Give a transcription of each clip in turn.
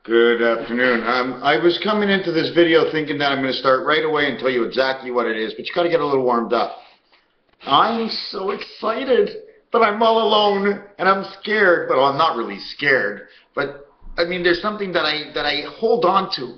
Good afternoon. I was coming into this video thinking that I'm going to start right away and tell you exactly what it is, but you got to get a little warmed up. I'm so excited, but I'm all alone and I'm scared. But I'm not really scared. But I mean, there's something that I hold on to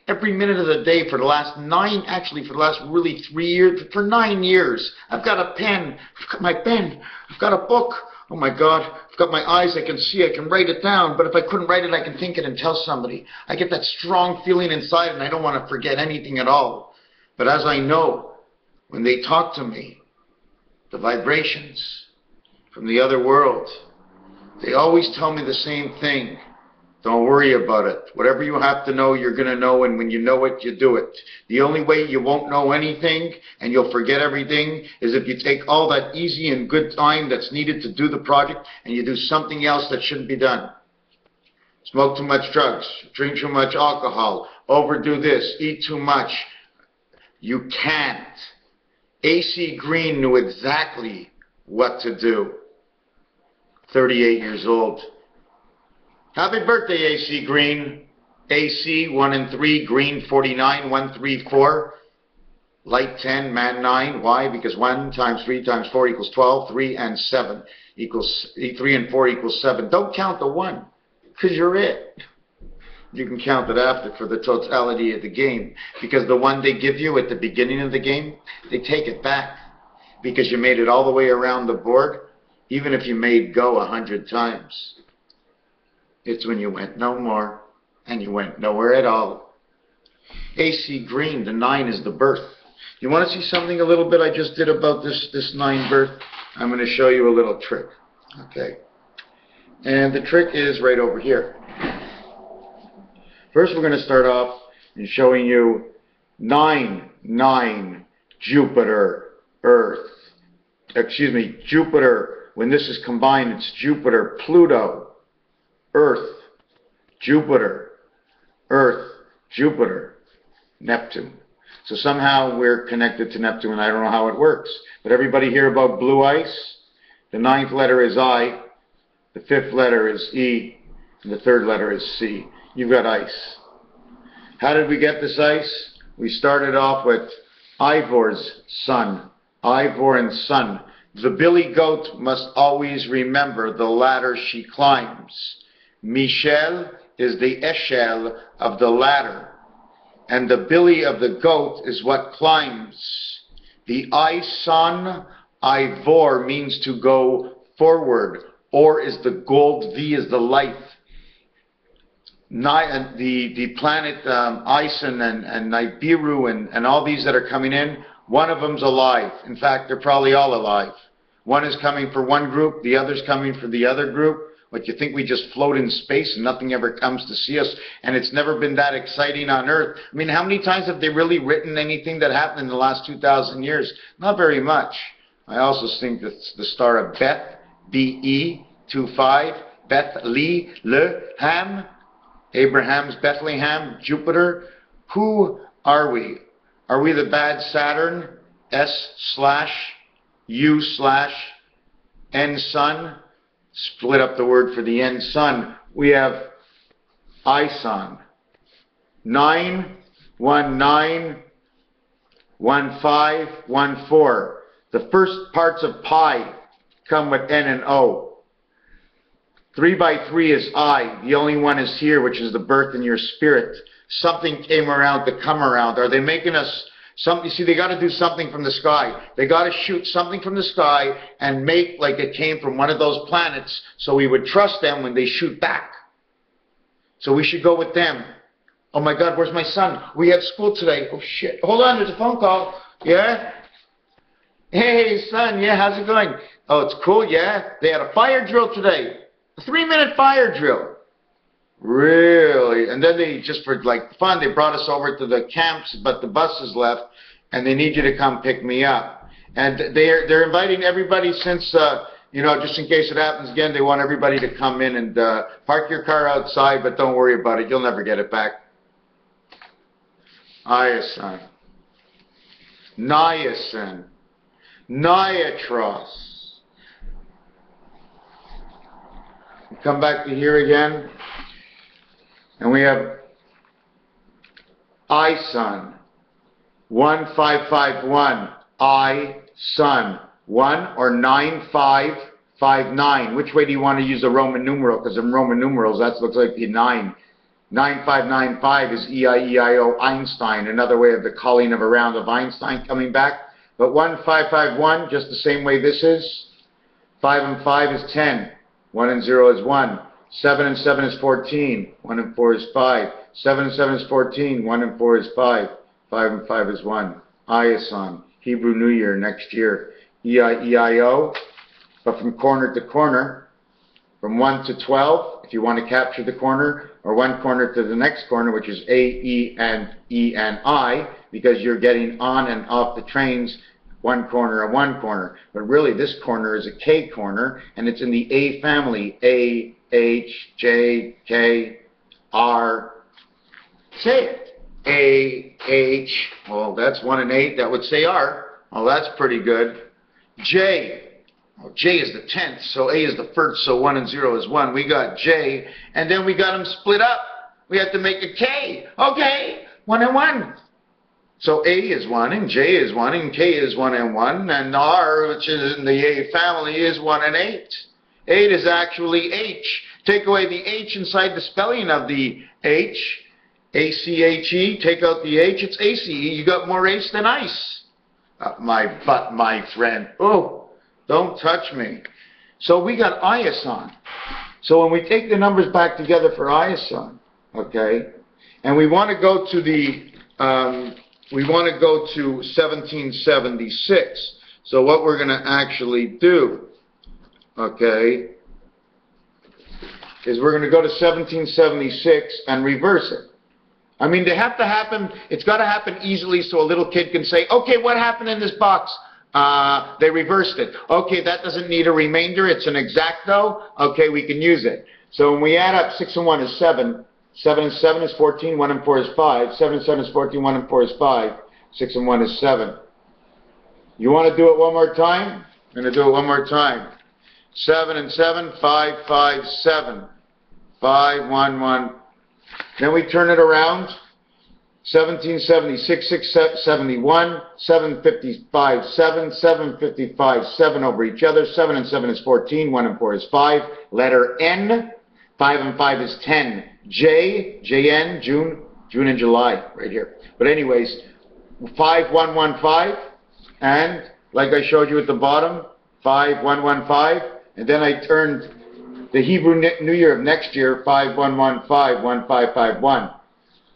every minute of the day for the last for the last really 3 years, for 9 years. I've got a pen. I've got my pen. I've got a book. Oh my God, I've got my eyes, I can see, I can write it down, but if I couldn't write it, I can think it and tell somebody. I get that strong feeling inside and I don't want to forget anything at all. But as I know, when they talk to me, the vibrations from the other world, they always tell me the same thing. Don't worry about it. Whatever you have to know, you're going to know, and when you know it, you do it. The only way you won't know anything and you'll forget everything is if you take all that easy and good time that's needed to do the project and you do something else that shouldn't be done. Smoke too much drugs, drink too much alcohol, overdo this, eat too much. You can't. AC Green knew exactly what to do. 38 years old. Happy birthday, AC Green. AC 1 and 3, Green 49, 1, 3, 4. Light 10, man 9. Why? Because 1 times 3 times 4 equals 12. 3 and 7 equals 3 and 4 equals 7. Don't count the 1, because you're it. You can count it after for the totality of the game, because the 1 they give you at the beginning of the game, they take it back, because you made it all the way around the board, even if you made go 100 times. It's when you went no more, and you went nowhere at all. AC Green, the 9 is the birth. You want to see something a little bit I just did about this 9 birth? I'm going to show you a little trick. Okay. And the trick is right over here. First we're going to start off in showing you 9, 9, Jupiter, Earth. Excuse me, Jupiter. When this is combined, it's Jupiter, Pluto, Earth, Jupiter, Earth, Jupiter, Neptune. So somehow we're connected to Neptune, and I don't know how it works. But everybody hear about blue ice? The 9th letter is I, the 5th letter is E, and the 3rd letter is C. You've got ice. How did we get this ice? We started off with Ivor's son. Ivor and son. The billy goat must always remember the ladder she climbs. Michel is the echelle of the ladder, and the billy of the goat is what climbs. The Ison, Ivor, means to go forward. Or is the gold, V is the life. The planet Ison and Nibiru and all these that are coming in, one of them's alive. In fact, they're probably all alive. One is coming for one group, the other's coming for the other group. But you think we just float in space and nothing ever comes to see us, and it's never been that exciting on Earth. I mean, how many times have they really written anything that happened in the last 2,000 years? Not very much. I also think that the star of Beth, B-E-25, Bethlehem, Abraham's Bethlehem, Jupiter. Who are we? Are we the bad Saturn, S/U/N sun? Split up the word for the N sun. We have Ison. 9, 1, 9, 1, 5, 1, 4. The first parts of pi come with N and O. 3 by 3 is I. The only one is here, which is the birth in your spirit. Something came around to come around. Are they making us something? You see, they got to do something from the sky. They got to shoot something from the sky and make like it came from one of those planets, so we would trust them when they shoot back. So we should go with them. Oh my God, where's my son? We have school today. Oh shit. Hold on, there's a phone call. Yeah? Hey, son, yeah, how's it going? Oh, it's cool, yeah? They had a fire drill today. A 3-minute fire drill. Really? And then they, just for like fun, they brought us over to the camps, but the bus is left, and they need you to come pick me up. And they're inviting everybody since, you know, just in case it happens again, they want everybody to come in and park your car outside, but don't worry about it. You'll never get it back. Ison. Niacin. Niatros. Come back to here again. And we have Ison, 1551, Ison, 1 or 9559. Which way do you want to use the Roman numeral? Because in Roman numerals, that looks like the 9. 9595 is E-I-E-I-O Einstein, another way of the calling of a round of Einstein coming back. But 1551, just the same way this is. 5 and 5 is 10. 1 and 0 is 1. 7 and 7 is 14. 1 and 4 is 5. 7 and 7 is 14. 1 and 4 is 5. 5 and 5 is 1. Ison, Hebrew New Year next year. E-I-E-I-O. But from corner to corner, from 1 to 12, if you want to capture the corner, or one corner to the next corner, which is A, E, and E, and I, because you're getting on and off the trains, one corner and one corner. But really, this corner is a K corner, and it's in the A family. A, H, J, K, R. Say it. A, H. Well, that's 1 and 8. That would say R. Oh, that's pretty good. J. Well, J is the 10th, so A is the 1st, so 1 and 0 is 1. We got J, and then we got them split up. We have to make a K. Okay, 1 and 1. So A is 1, and J is 1, and K is 1 and 1, and R, which is in the A family, is 1 and 8. 8 is actually H. Take away the H inside the spelling of the H, A-C-H-E, take out the H, it's A-C-E. You got more H than ice. My butt, my friend. Oh. Don't touch me. So we got Ison. So when we take the numbers back together for Ison, okay, and we want to go to the, 1776. So what we're going to actually do, okay, is we're going to go to 1776 and reverse it. I mean, they have to happen, it's got to happen easily so a little kid can say, okay, what happened in this box? They reversed it. Okay, that doesn't need a remainder. It's an exacto. Okay, we can use it. So when we add up 6 and 1 is 7. 7 and 7 is 14. 1 and 4 is 5. 7 and 7 is 14. 1 and 4 is 5. 6 and 1 is 7. You want to do it one more time? I'm going to do it one more time. 7 and 7, 5, 5, 7. 5, 1, 1. Then we turn it around. 1776, 671, 755, 7, 755, 7 over each other. 7 and 7 is 14, 1 and 4 is 5. Letter N, 5 and 5 is 10. J, JN, June and July, right here. But anyways, 5, 1, 1, 5, and like I showed you at the bottom, 5, 1, 1, 5, and then I turned the Hebrew New Year of next year, 5, 1, 1, 5, 1, 5, 5, 1.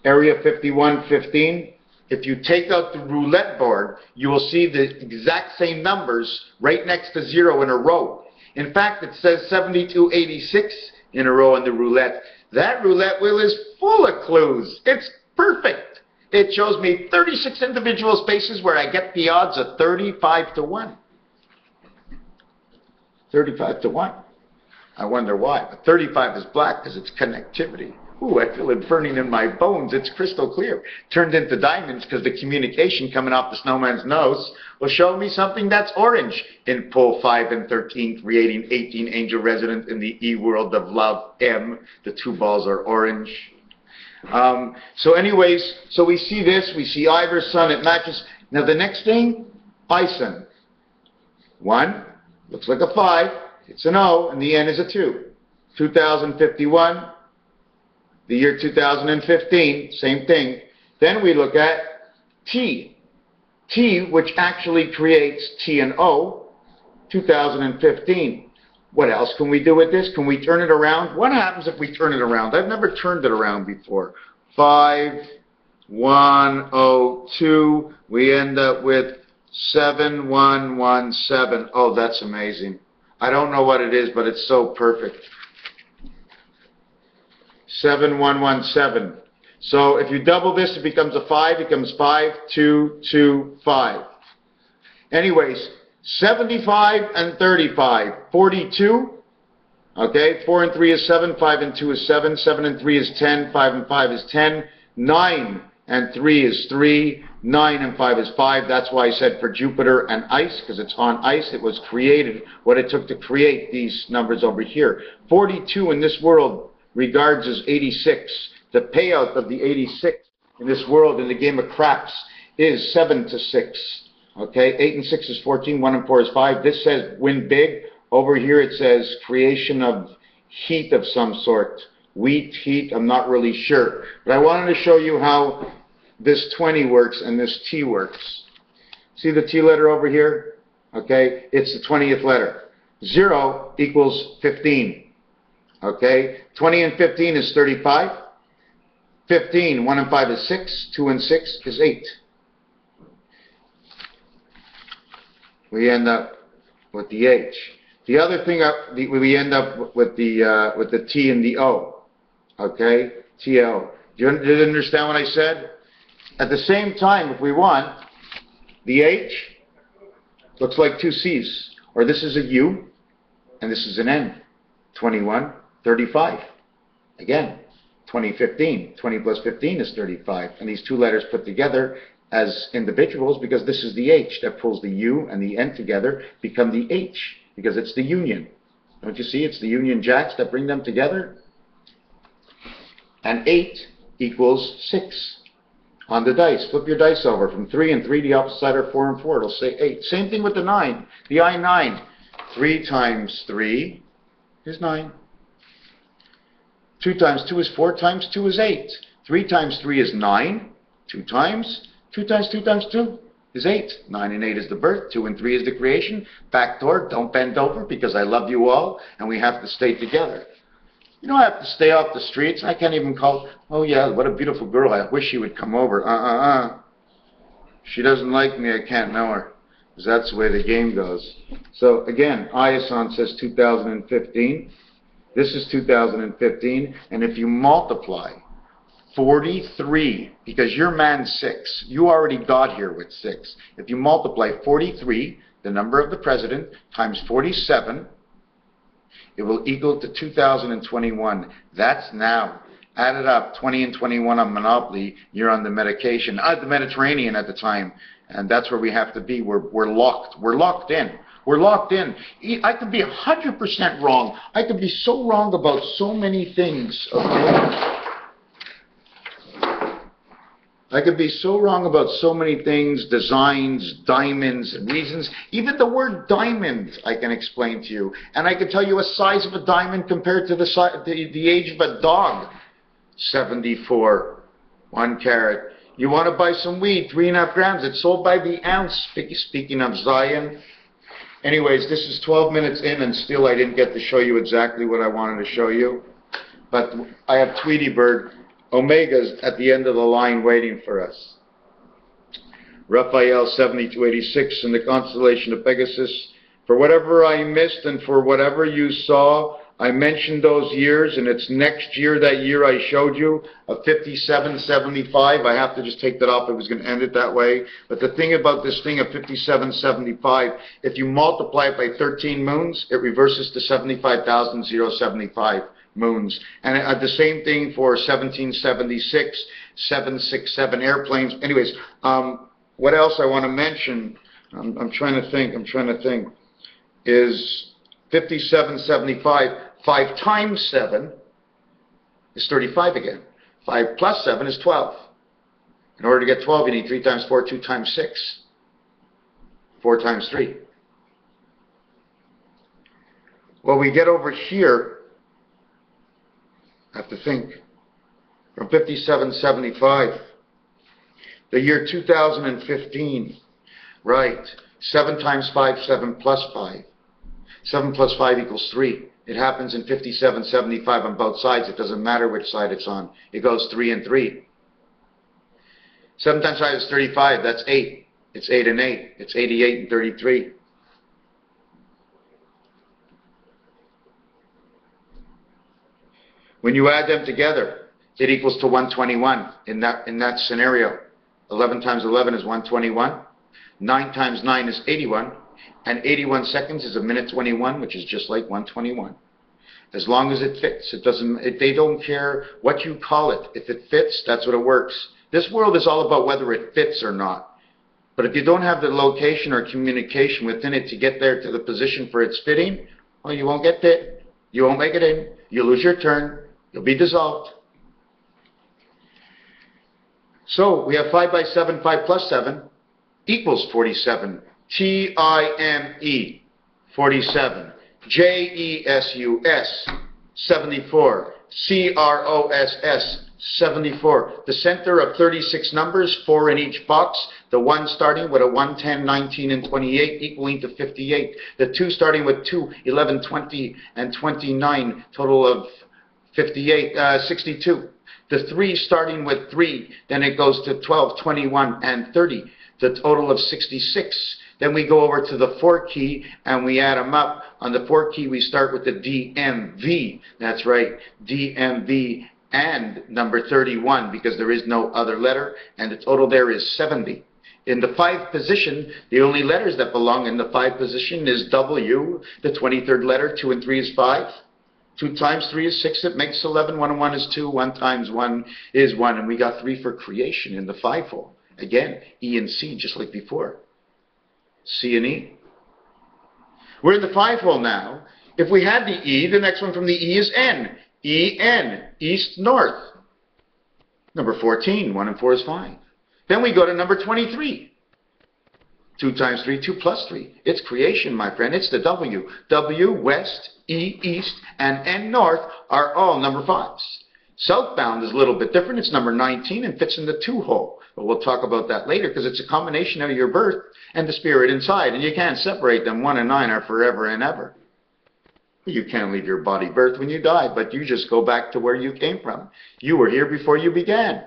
Area 5115, if you take out the roulette board, you will see the exact same numbers right next to 0 in a row. In fact, it says 7286 in a row on the roulette. That roulette wheel is full of clues. It's perfect. It shows me 36 individual spaces where I get the odds of 35 to 1. 35 to 1. I wonder why. But 35 is black because it's connectivity. Ooh, I feel it burning in my bones. It's crystal clear. Turned into diamonds because the communication coming off the snowman's nose will show me something that's orange in pole 5 and 13, creating 18 angel residents in the E world of love, M. The 2 balls are orange. So anyways, so we see this. We see Iverson. It matches. Now the next thing, Ison. 1, looks like a 5. It's an O, and the N is a 2. 2051. The year 2015, same thing. Then we look at T. T, which actually creates T and O, 2015. What else can we do with this? Can we turn it around? What happens if we turn it around? I've never turned it around before. 5102. We end up with 7117. Oh, that's amazing. I don't know what it is, but it's so perfect. 7117. So if you double this, it becomes a 5. It becomes 5225. Anyways, 75 and 35. 42. Okay, 4 and 3 is 7. 5 and 2 is 7. 7 and 3 is 10. 5 and 5 is 10. 9 and 3 is 3. 9 and 5 is 5. That's why I said for Jupiter and ice, because it's on ice. It was created, what it took to create these numbers over here. 42 in this world regards as 86. The payout of the 86 in this world in the game of craps is 7 to 6. Okay, 8 and 6 is 14, 1 and 4 is 5. This says win big. Over here it says creation of heat of some sort. Wheat, heat, I'm not really sure. But I wanted to show you how this 20 works and this T works. See the T letter over here? Okay, it's the 20th letter. 0 equals 15. Okay, 20 and 15 is 35. 15, 1 and 5 is 6. 2 and 6 is 8. We end up with the H. The other thing, we end up with the T and the O. Okay, TL. Did you understand what I said? At the same time, if we want, the H looks like two C's. Or this is a U, and this is an N. 21, 35. Again, 2015. 20 plus 15 is 35. And these two letters put together as individuals, because this is the H that pulls the U and the N together, become the H, because it's the union. Don't you see? It's the Union Jacks that bring them together. And 8 equals 6. On the dice, flip your dice over. From 3 and 3, the opposite side are 4 and 4. It'll say 8. Same thing with the 9. The I-9. 3 times 3 is 9. 2 times 2 is 4, times 2 is 8. 3 times 3 is 9. 2 times 2 times 2 times 2 is 8. 9 and 8 is the birth. 2 and 3 is the creation. Back door, don't bend over, because I love you all, and we have to stay together. You don't have to stay off the streets. I can't even call, oh yeah, what a beautiful girl. I wish she would come over. She doesn't like me. I can't know her. Because that's the way the game goes. So again, Ison says 2015. This is 2015. And if you multiply 43, because you're man 6. You already got here with 6. If you multiply 43, the number of the president, times 47, it will equal to 2021. That's now. Add it up, 20 and 21 on Monopoly, you're on the medication. The Mediterranean at the time. And that's where we have to be. We're locked. We're locked in. We're locked in. I could be 100% wrong. I could be so wrong about so many things. Okay? I could be so wrong about so many things, designs, diamonds, reasons. Even the word diamond I can explain to you. And I can tell you a size of a diamond compared to the age of a dog. 74, 1 carat. You want to buy some weed, 3.5 grams. It's sold by the ounce, speaking of Zion. Anyways, this is 12 minutes in, and still I didn't get to show you exactly what I wanted to show you. But I have Tweety Bird. Omega's at the end of the line waiting for us. Raphael 7286 in the constellation of Pegasus. For whatever I missed and for whatever you saw, I mentioned those years, and it's next year, that year I showed you, of 5775. I have to just take that off. I was going to end it that way. But the thing about this thing of 5775, if you multiply it by 13 moons, it reverses to 75,075 moons. And the same thing for 1776, 767 airplanes. Anyways, what else I want to mention, I'm trying to think, is 5775, 5 times 7 is 35 again. 5 plus 7 is 12. In order to get 12, you need 3 times 4, 2 times 6, 4 times 3. Well, we get over here, I have to think, from 5775, the year 2015, right, 7 times 5, 7 plus 5. 7 plus 5 equals 3. It happens in 5775 on both sides. It doesn't matter which side it's on. It goes 3 and 3. 7 times 5 is 35. That's 8. It's 8 and 8. It's 88 and 33. When you add them together, it equals to 121 in that scenario. 11 times 11 is 121. 9 times 9 is 81. And 81 seconds is a minute 21, which is just like 121. As long as it fits, they don't care what you call it. If it fits, that's what it works. This world is all about whether it fits or not. But if you don't have the location or communication within it to get there to the position for its fitting, well, you won't get fit. You won't make it in. You'll lose your turn. You'll be dissolved. So we have 5 by 7, 5 plus 7 equals 47. T-I-M-E, 47. J-E-S-U-S, 74. C-R-O-S-S, 74. The center of 36 numbers, 4 in each box. The 1 starting with a 1, 10, 19, and 28 equaling to 58. The 2 starting with 2, 11, 20, and 29, total of 62. The 3 starting with 3, then it goes to 12, 21, and 30, the total of 66. Then we go over to the 4 key and we add them up. On the 4 key we start with the DMV. That's right, DMV and number 31 because there is no other letter, and the total there is 70. In the 5 position, the only letters that belong in the 5 position is W, the 23rd letter. 2 and 3 is 5. 2 times 3 is 6. It makes 11. 1 and 1 is 2. 1 times 1 is 1. And we got 3 for creation in the 5 hole. Again, E and C just like before. C and E. We're in the 5 hole now. If we had the E, the next one from the E is N. E-N, east, north. Number 14, 1 and 4 is 5. Then we go to number 23. 2 times 3, 2 plus 3. It's creation, my friend. It's the W. W, west, E, east, and N, north are all number 5s. Southbound is a little bit different. It's number 19 and fits in the 2 hole. But we'll talk about that later because it's a combination of your birth and the spirit inside. And you can't separate them. 1 and 9 are forever and ever. You can't leave your body birth when you die, but you just go back to where you came from. You were here before you began.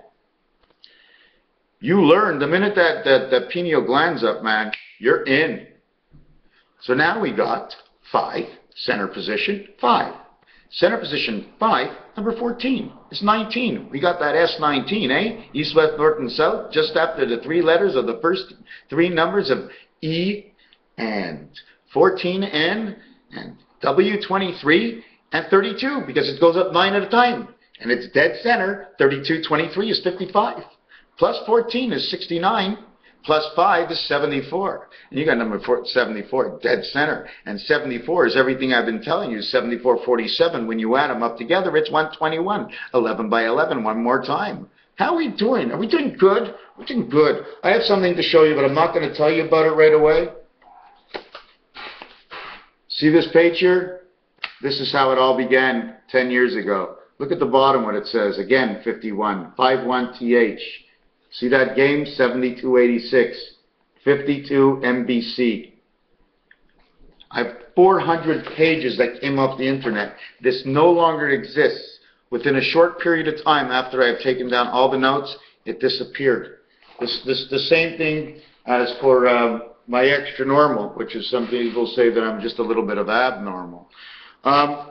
You learn the minute that pineal gland's up, man, you're in. So now we got 5, center position, 5. Center position 5, number 14. It's 19. We got that S19, eh? East, west, north, and south, just after the 3 letters of the first 3 numbers of E and 14 N and W, 23, and 32, because it goes up 9 at a time. And it's dead center. 32, 23 is 55. Plus 14 is 69. Plus 5 is 74. And you got number 74, dead center. And 74 is everything I've been telling you, 74, 47. When you add them up together, it's 121. 11 by 11, one more time. How are we doing? Are we doing good? We're doing good. I have something to show you, but I'm not going to tell you about it right away. See this page here? This is how it all began 10 years ago. Look at the bottom what it says. Again, 51. 51TH. See that game? 7286. 52 MBC. I have 400 pages that came off the internet. This no longer exists. Within a short period of time after I have taken down all the notes, it disappeared. The same thing as for my extra normal, which is some people say that I'm just a little bit of abnormal.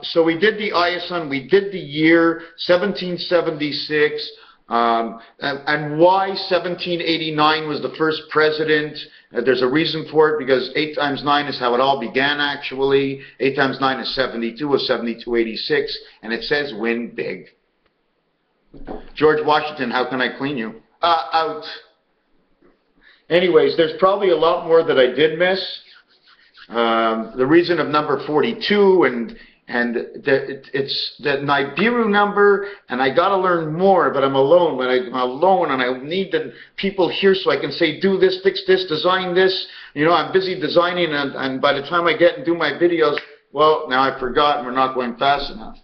So we did the Ison, we did the year 1776, and why 1789 was the first president. There's a reason for it, because 8 times 9 is how it all began actually. 8 times 9 is 72, or 7286, and it says win big. George Washington, how can I clean you? Out. Anyways, there's probably a lot more that I did miss. The reason of number 42 and it's the Nibiru number, and I got to learn more, but I'm alone. But I'm alone, and I need the people here so I can say, do this, fix this, design this. You know, I'm busy designing, and by the time I get and do my videos, well, now I've forgotten. We're not going fast enough.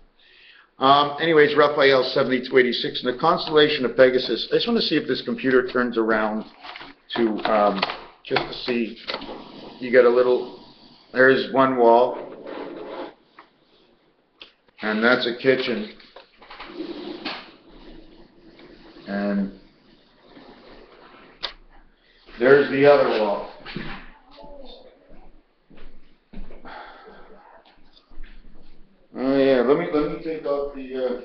Anyways, Raphael 7286 in the constellation of Pegasus. I just want to see if this computer turns around to just to see. You get a little. There's one wall, and that's a kitchen, and there's the other wall. Oh yeah, let me take out the.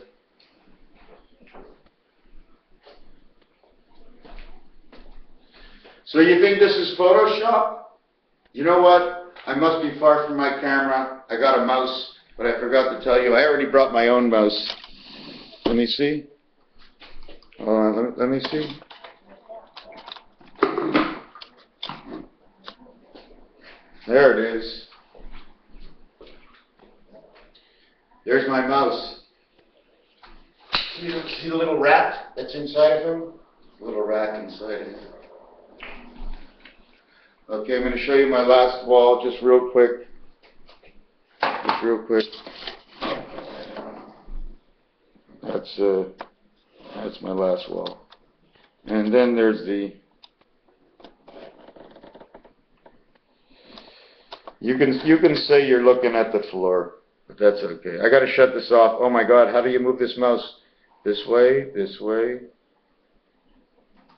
So you think this is Photoshop? You know what? I must be far from my camera. I got a mouse, but I forgot to tell you. I already brought my own mouse. Let me see. Let me see. There it is. There's my mouse. See the little rat that's inside of him? Little rack inside it. Okay, I'm going to show you my last wall just real quick. Just real quick. That's my last wall. And then there's the... You can say you're looking at the floor, but that's okay. I got to shut this off. Oh my God, how do you move this mouse? This way, this way.